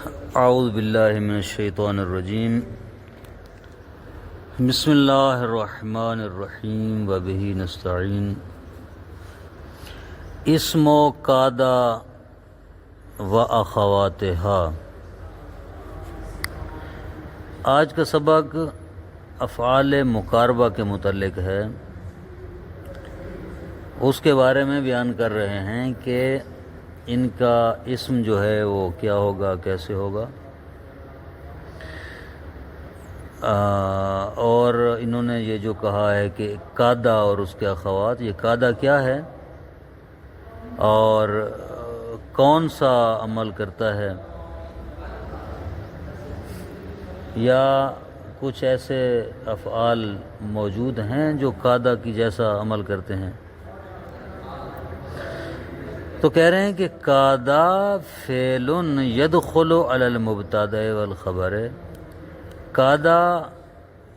اعوذ باللہ من الشیطان الرجیم بسم اللہ الرحمن الرحیم وبہ نستعین اسم قادہ و اخواتہا۔ آج کا سبق افعال مقاربہ کے متعلق ہے، اس کے بارے میں بیان کر رہے ہیں کہ ان کا اسم جو ہے وہ کیا ہوگا، کیسے ہوگا، اور انہوں نے یہ جو کہا ہے کہ قادہ اور اس کے اخوات، یہ قادہ کیا ہے اور کون سا عمل کرتا ہے، یا کچھ ایسے افعال موجود ہیں جو قادہ کی جیسا عمل کرتے ہیں۔ تو کہہ رہے ہیں کہ قادہ فعل یدخل علی المبتدأ والخبر، قادہ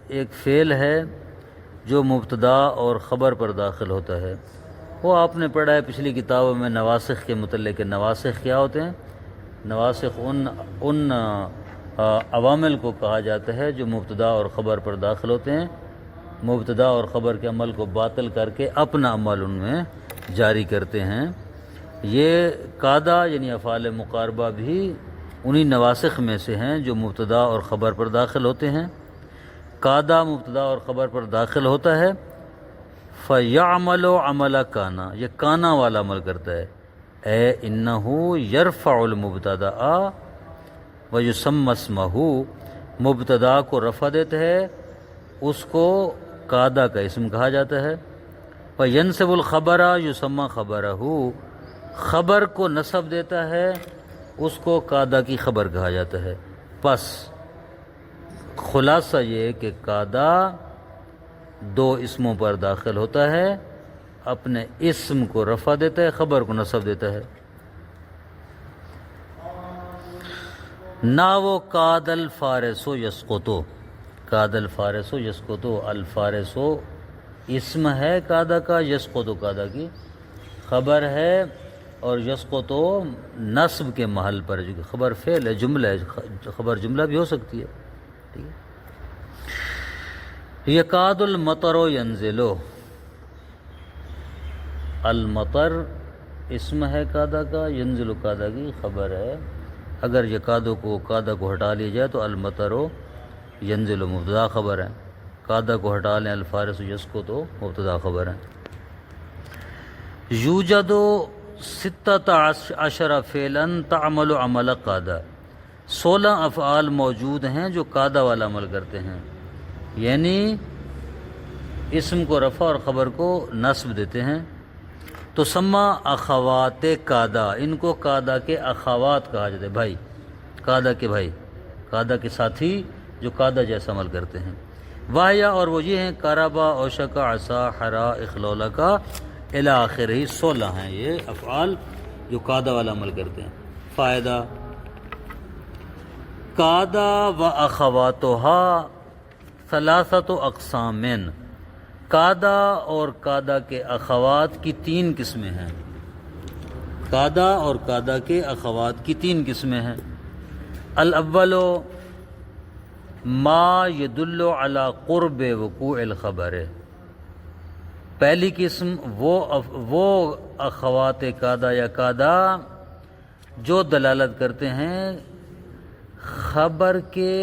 ایک فعل ہے جو مبتدا اور خبر پر داخل ہوتا ہے۔ وہ آپ نے پڑھا ہے پچھلی کتابوں میں نواسخ کے متعلق۔ نواسخ کیا ہوتے ہیں؟ نواسخ ان عوامل کو کہا جاتا ہے جو مبتدا اور خبر پر داخل ہوتے ہیں، مبتدا اور خبر کے عمل کو باطل کر کے اپنا عمل ان میں جاری کرتے ہیں۔ یہ قادہ یعنی افعال مقاربہ بھی انہی نواسخ میں سے ہیں جو مبتدا اور خبر پر داخل ہوتے ہیں۔ قادہ مبتدا اور خبر پر داخل ہوتا ہے، فَيَعْمَلُ عَمَلَ کانا، یہ کانا والا عمل کرتا ہے۔ اے انہو یرفع المبتدا ویسمی اسمہ، مبتدا کو رفع دیتا ہے، اس کو قادہ کا اسم کہا جاتا ہے۔ وَيَنْصِبُ الْخَبَرَ یسمی خبرہ، خبر کو نصب دیتا ہے، اس کو قادہ کی خبر کہا جاتا ہے۔ پس خلاصہ یہ کہ قادہ دو اسموں پر داخل ہوتا ہے، اپنے اسم کو رفع دیتا ہے، خبر کو نصب دیتا ہے۔ ناو قاد الفارس یسقط، قاد الفارس یسقط، الفارس اسم ہے قادہ کا، یسقط قادہ کی خبر ہے، اور یسقط نصب کے محل پر، جو کہ خبر فعل ہے، جملہ ہے، خبر جملہ بھی ہو سکتی ہے۔ ٹھیک ہے۔ یکاد المطر ینزل، المطر اسم ہے قادہ کا، ینزل قادہ کی خبر ہے۔ اگر یکاد کو قادہ کو ہٹا لیا جائے تو المطر ینزل مبتدا خبر ہے، قادہ کو ہٹا لیں الفارس یسقط مبتدا خبر ہے۔ یوجد 16 فعلا تعمل عمل قادہ، 16 افعال موجود ہیں جو قادہ والا عمل کرتے ہیں، یعنی اسم کو رفع اور خبر کو نصب دیتے ہیں۔ تو سما اخوات قادہ، ان کو قادہ کے اخوات کہا جاتا ہے، بھائی، قادہ کے بھائی، قادہ کے ساتھی جو قادہ جیسا عمل کرتے ہیں۔ وایا، اور وہ یہ ہیں قربا، اوشکا، عصا، حرا، اخلولا کا الی آخر، ہی 16 ہیں یہ افعال جو قادہ والا عمل کرتے ہیں۔ فائدہ، قادہ و اخواتہا ثلاثۃ اقسام، قادہ اور قادہ کے اخوات کی 3 قسمیں ہیں۔ قادہ اور قادہ کے اخوات کی 3 قسمیں ہیں۔ الاول ما یدل علی قرب وقوع الخبر، پہلی قسم وہ اخوات قادہ یا قادہ جو دلالت کرتے ہیں خبر کے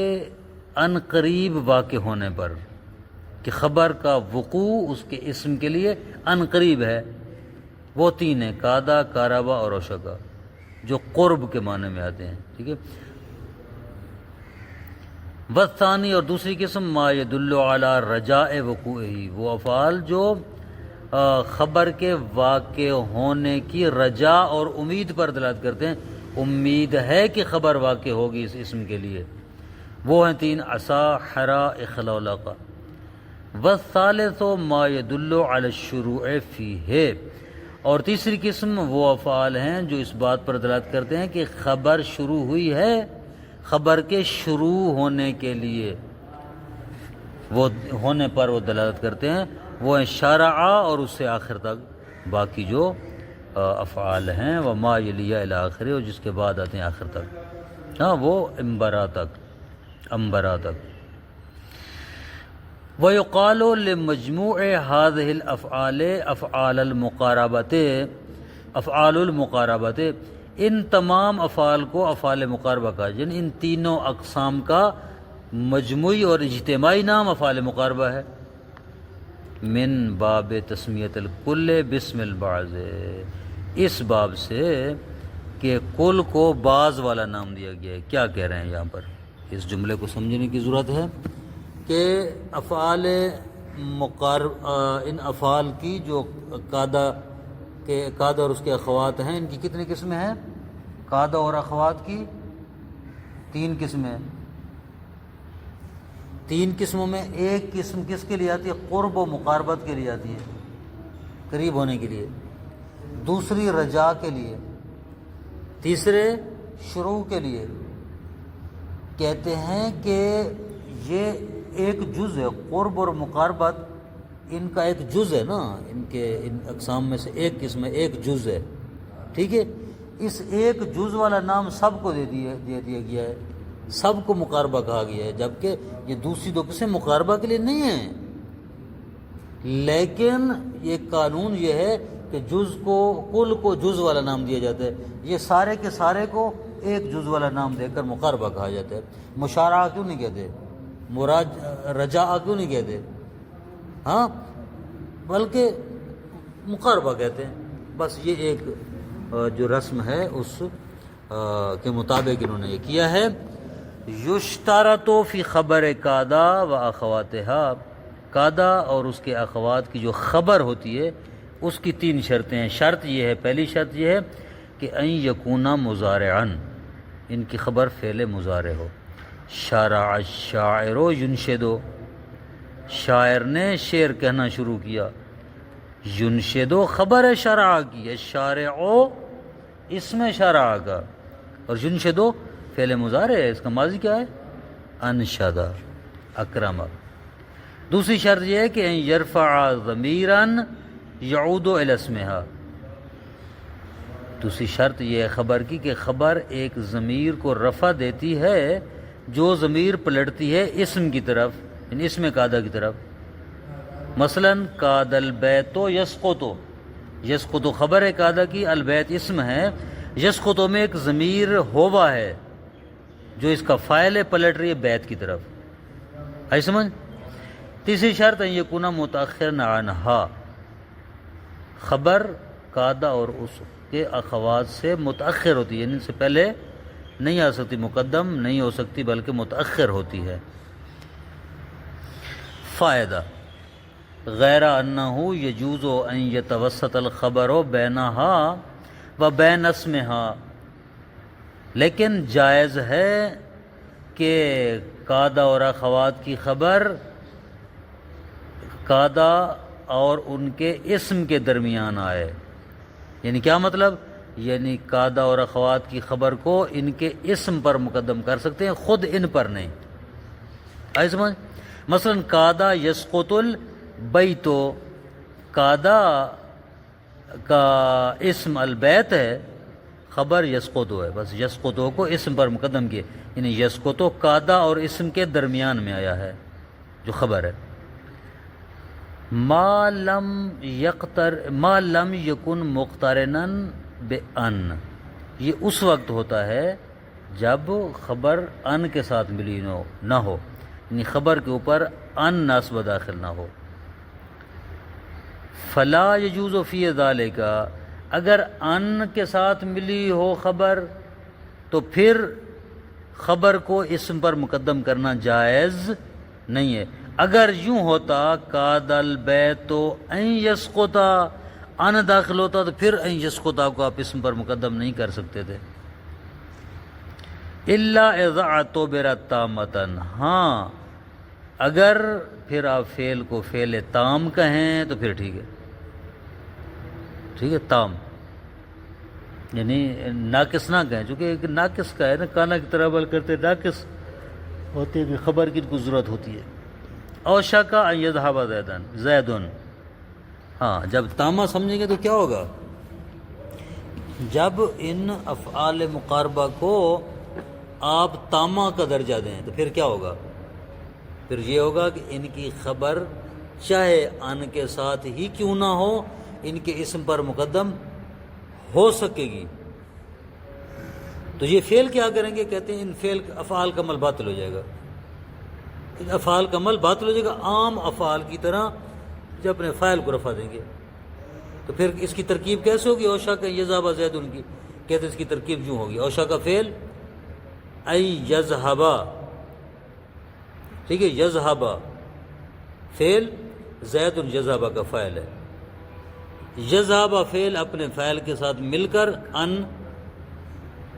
عن قریب واقع ہونے پر، کہ خبر کا وقوع اس کے اسم کے لیے عن قریب ہے۔ وہ 3 ہیں، قادہ، قربا اور اوشکا، جو قرب کے معنی میں آتے ہیں۔ ٹھیک ہے۔ والثانی، اور دوسری قسم ما یدل علی رجاء وقوعہ، وہ افعال جو خبر کے واقع ہونے کی رجا اور امید پر دلالت کرتے ہیں، امید ہے کہ خبر واقع ہوگی اس اسم کے لیے۔ وہ ہیں 3، عصا، حرا، اخلولا کا۔ والثالث ما یدل علی الشروع فیہ، اور تیسری قسم وہ افعال ہیں جو اس بات پر دلالت کرتے ہیں کہ خبر شروع ہوئی ہے، خبر کے شروع ہونے کے لیے، وہ ہونے پر وہ دلالت کرتے ہیں، وہ ہیں شارعہ، اور اس سے آخر تک باقی جو افعال ہیں، وما یلی الی آخر، اور جس کے بعد آتے ہیں آخر تک۔ ہاں وہ امبرا تک، امبرا تک. وَيُقَالُ لِمَجْمُوعِ هَذِهِ الْأَفْعَالِ أَفْعَالَ الْمُقَارَبَةِ، افعال المقاربت، ان تمام افعال کو افعال مقاربہ کا، یعنی ان تینوں اقسام کا مجموعی اور اجتماعی نام افعال مقاربہ ہے. من باب تسمیت الکل بسم البعض، اس باب سے کہ کل کو بعض والا نام دیا گیا ہے. کیا کہہ رہے ہیں یہاں پر؟ اس جملے کو سمجھنے کی ضرورت ہے کہ افعال ان افعال کی جو قادہ اور اس کے اخوات ہیں، ان کی کتنی قسمیں ہیں؟ قادہ اور اخوات کی 3 قسمیں. 3 قسموں میں ایک قسم کس کے لیے آتی ہے؟ قرب و مقاربت کے لیے آتی ہے، قریب ہونے کے لیے. دوسری رجا کے لیے. تیسرے شروع کے لیے. کہتے ہیں کہ یہ ایک جز ہے، قرب اور مقاربت ان کا ایک جز ہے نا، ان اقسام میں سے ایک قسم ہے، ایک جز ہے. ٹھیک ہے، اس ایک جز والا نام سب کو دے دیا گیا ہے، سب کو مقاربہ کہا گیا ہے، جبکہ یہ دوسری 2 قسمیں مقاربہ کے لیے نہیں ہیں. لیکن یہ قانون یہ ہے کہ جز کو، کل کو جز والا نام دیا جاتا ہے، یہ سارے کے سارے کو ایک جز والا نام دے کر مقاربہ کہا جاتا ہے. مشارعہ کیوں نہیں کہتے؟ رجاء کیوں نہیں کہتے؟ ہاں، بلکہ مقاربہ کہتے ہیں. بس یہ ایک جو رسم ہے اس کے مطابق انہوں نے یہ کیا ہے. یشترط فی خبر قادہ و اخواتہا، قادہ اور اس کے اخوات کی جو خبر ہوتی ہے اس کی 3 شرطیں ہیں. شرط یہ ہے، پہلی شرط یہ ہے کہ ان یکونا مضارعا، ان کی خبر فعل مضارع ہو. شرع الشاعر ینشد، شاعر نے شعر کہنا شروع کیا. ینشد خبر ہے شرع کی، الشارع اسم شرع کا، اور ینشد فعل مضارع ہے، اس کا ماضی کیا ہے؟ انشدہ، اکرم. دوسری شرط یہ ہے کہ ان یرفع ضمیرا یعود الی اسمہا، دوسری شرط یہ ہے خبر کی کہ خبر ایک ضمیر کو رفع دیتی ہے جو ضمیر پلٹتی ہے اسم کی طرف، یعنی اسم قادہ کی طرف. مثلا قاد البیت یسقط، یسقط خبر ہے قادہ کی، البیت اسم ہے، یسقط میں ایک ضمیر ہوا ہے جو اس کا فاعل ہے، پلٹ رہی ہے بیت کی طرف. آئی سمجھ؟ تیسری شرط ان یکون متأخرا عنہا، خبر قادہ اور اس کے اخوات سے متأخر ہوتی ہے، یعنی ان سے پہلے نہیں آ سکتی، مقدم نہیں ہو سکتی بلکہ متأخر ہوتی ہے. فائدہ غیر انہ یجوز ان یتوسط الخبر بینہا و بین اسمہا، لیکن جائز ہے کہ قادہ اور اخوات کی خبر قادہ اور ان کے اسم کے درمیان آئے. یعنی کیا مطلب؟ یعنی قادہ اور اخوات کی خبر کو ان کے اسم پر مقدم کر سکتے ہیں، خود ان پر نہیں. آئی سمجھ؟ مثلا قادہ یسقط البیت، قادہ کا اسم البیت ہے، خبر یسقط ہے، بس یسقط کو اسم پر مقدم کیے، یعنی یسقط قادہ اور اسم کے درمیان میں آیا ہے جو خبر ہے. ما لم یکن مقترنا بان، یہ اس وقت ہوتا ہے جب خبر ان کے ساتھ ملی نہ ہو، یعنی خبر کے اوپر ان نصب داخل نہ ہو. فلا یجوز فی ذالک، اگر ان کے ساتھ ملی ہو خبر تو پھر خبر کو اسم پر مقدم کرنا جائز نہیں ہے. اگر یوں ہوتا قاد البیت ان یسقط، ان داخل ہوتا تو پھر ان یسقط کو آپ اسم پر مقدم نہیں کر سکتے تھے. الا اذا اعتبر تامۃ، ہاں اگر پھر آپ فعل کو فعل تام کہیں تو پھر ٹھیک ہے، ٹھیک ہے، تام یعنی ناقص نہ کہیں، چونکہ ایک ناقص کا ہے نا، کانا کی طرح عمل کرتے ناقص ہوتے ہیں، خبر کی کو ضرورت ہوتی ہے. او شک ان یذهب زید، ہاں جب تامہ سمجھیں گے تو کیا ہوگا؟ جب ان افعال مقاربہ کو آپ تامہ کا درجہ دیں تو پھر کیا ہوگا؟ پھر یہ ہوگا کہ ان کی خبر چاہے ان کے ساتھ ہی کیوں نہ ہو ان کے اسم پر مقدم ہو سکے گی. تو یہ فعل کیا کریں گے؟ کہتے ہیں ان فعل افعال کا عمل باطل ہو جائے گا. ان افعال کا عمل باطل ہو جائے گا عام افعال کی طرح جب اپنے فاعل کو رفع دیں گے. تو پھر اس کی ترکیب کیسے ہوگی؟ اوشا کا یذهب زید ان کی کہتے ہیں اس کی ترکیب یوں ہوگی. اوشا کا فعل ای یذهب، ٹھیک ہے، یذهب فعل، زید یذهب کا فاعل ہے. یذهب فعل اپنے فاعل کے ساتھ مل کر ان،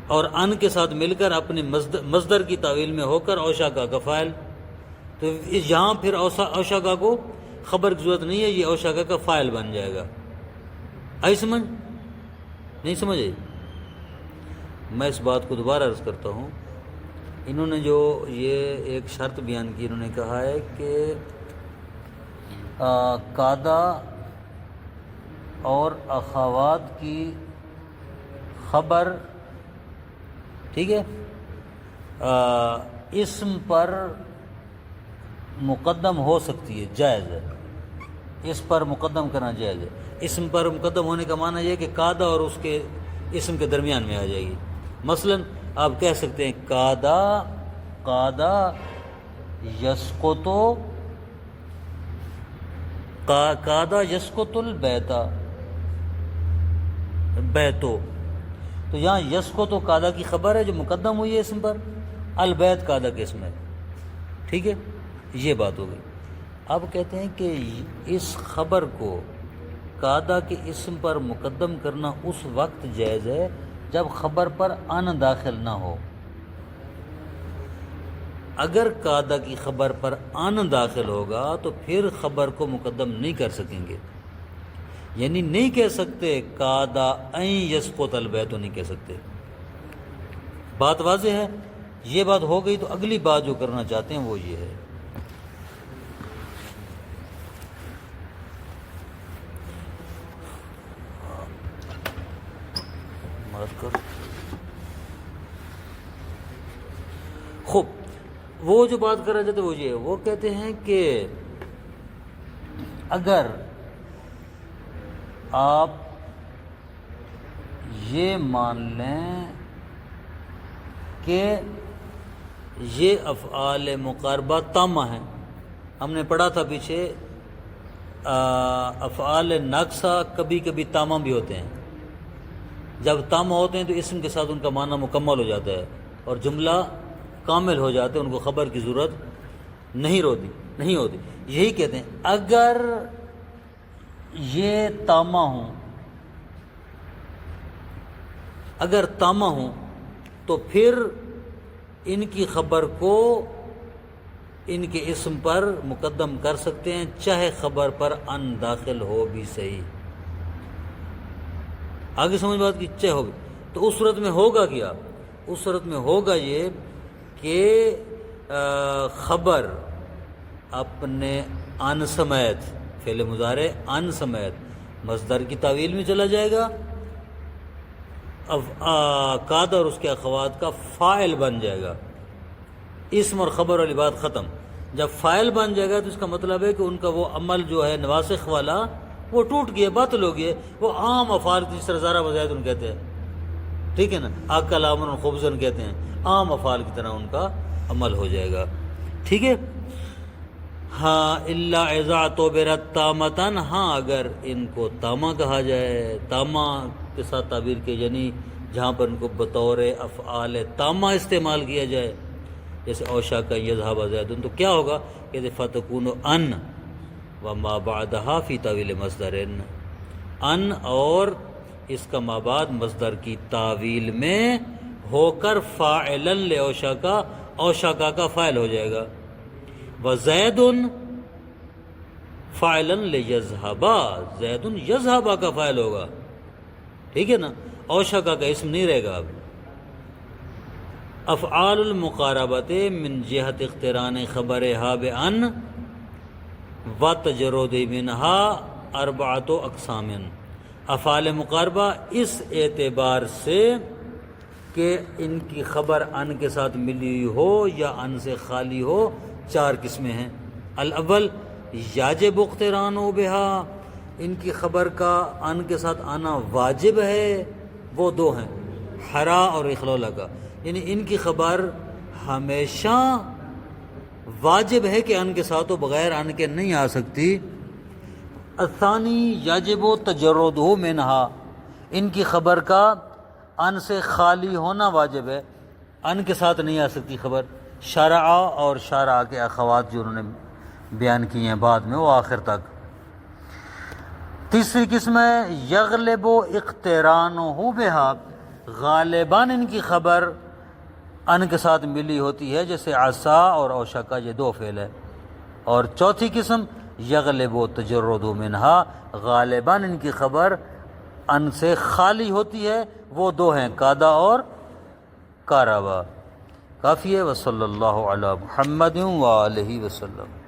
اور ان کے ساتھ مل کر اپنے مصدر کی تعویل میں ہو کر اوشاکا کا فاعل. تو یہاں پھر اوشاکا کو خبر کی ضرورت نہیں ہے، یہ اوشاکا کا فاعل بن جائے گا. آئی سمجھ؟ نہیں سمجھے؟ میں اس بات کو دوبارہ عرض کرتا ہوں. انہوں نے جو یہ ایک شرط بیان کی، انہوں نے کہا ہے کہ قادہ اور اخوات کی خبر، ٹھیک ہے، اسم پر مقدم ہو سکتی ہے، جائز ہے، اس پر مقدم کرنا جائز ہے. اسم پر مقدم ہونے کا معنی یہ ہے کہ قادہ اور اس کے اسم کے درمیان میں آ جائے گی. مثلا آپ کہہ سکتے ہیں قادہ یسقط البیتا بیتو. تو یہاں یسقط قادہ کی خبر ہے جو مقدم ہوئی ہے اسم پر، البیت قادہ کے اسم ہے، ٹھیک ہے، یہ بات ہو گئی. اب کہتے ہیں کہ اس خبر کو قادہ کے اسم پر مقدم کرنا اس وقت جائز ہے جب خبر پر ان داخل نہ ہو. اگر قادہ کی خبر پر ان داخل ہوگا تو پھر خبر کو مقدم نہیں کر سکیں گے، یعنی نہیں کہہ سکتے قادہ این یسقط البیت، نہیں کہہ سکتے. بات واضح ہے؟ یہ بات ہو گئی. تو اگلی بات جو کرنا چاہتے ہیں وہ یہ ہے، خوب وہ جو بات کر رہے تھے وہ یہ ہے، وہ کہتے ہیں کہ اگر آپ یہ مان لیں کہ یہ افعال مقاربہ تامہ ہیں، ہم نے پڑھا تھا پیچھے افعال ناقصہ کبھی کبھی تامہ بھی ہوتے ہیں. جب تامہ ہوتے ہیں تو اسم کے ساتھ ان کا معنی مکمل ہو جاتا ہے اور جملہ کامل ہو جاتے ہیں، ان کو خبر کی ضرورت نہیں ہوتی. یہی کہتے ہیں اگر یہ تامہ ہوں تو پھر ان کی خبر کو ان کے اسم پر مقدم کر سکتے ہیں چاہے خبر پر ان داخل ہو بھی صحیح. آگے سمجھ بات کی؟ چاہے ہو بھی. تو اس صورت میں ہوگا کیا؟ اس صورت میں ہوگا یہ کہ خبر اپنے ان سمیت، فعل مضارع ان سمیت مصدر کی تعویل میں چلا جائے گا، قادہ اور اس کے اخوات کا فاعل بن جائے گا. اسم اور خبر والی بات ختم. جب فاعل بن جائے گا تو اس کا مطلب ہے کہ ان کا وہ عمل جو ہے نواسخ والا وہ ٹوٹ گیا، باطل ہو گیا. وہ عام افعال جس طرح زارا وزید کہتے ہیں، ٹھیک ہے نا، اکل امرا خبزا کہتے ہیں، عام افعال کی طرح ان کا عمل ہو جائے گا. ٹھیک ہے. ہاں الا اذا اعتبرت تامتن، ہاں اگر ان کو تامہ کہا جائے، تامہ کے ساتھ تعبیر کی، یعنی جہاں پر ان کو بطور افعال تامہ استعمال کیا جائے، جیسے اوشا کا یذهب زید، تو کیا ہوگا کہ فتکون ان وما بعدها فی تعویل مصدر، ان اور اس کا ما بعد مصدر کی تعویل میں ہو کر فاعلا لاوشاکا، اوشاکا کا فاعل ہو جائے گا. وزید فاعلا لیذهب، زید یذهب کا فاعل ہوگا. ٹھیک ہے نا، اوشاکا کا اسم نہیں رہے گا. اب افعال المقاربت من جہت اقتران خبرها بان وتجرد منها اربعۃ اقسام. افعال مقاربہ اس اعتبار سے کہ ان کی خبر ان کے ساتھ ملی ہو یا ان سے خالی ہو، 4 قسمیں ہیں۔ الاول یاجب اقتران بہا، ان کی خبر کا ان کے ساتھ آنا واجب ہے، وہ 2 ہیں، حرا اور اخلولہ کا، یعنی ان کی خبر ہمیشہ واجب ہے کہ ان کے ساتھ ہو، بغیر ان کے نہیں آ سکتی۔ الثانی یجب تجردہ منہا، ان کی خبر کا ان سے خالی ہونا واجب ہے، ان کے ساتھ نہیں آ سکتی خبر۔ شرع اور شرع کے اخوات جو انہوں نے بیان کی ہیں بعد میں، وہ آخر تک۔ تیسری قسم ہے یغلب اقترانہ بہا، غالباً ان کی خبر ان کے ساتھ ملی ہوتی ہے، جیسے عصا اور اوشکا، یہ 2 فعل ہے۔ اور چوتھی قسم یغلب تجرد منہا، غالباً ان کی خبر ان سے خالی ہوتی ہے، وہ 2 ہیں، کادا اور کارابا۔ کافی ہے۔ وصلی اللہ علی محمد وآلہ وسلم۔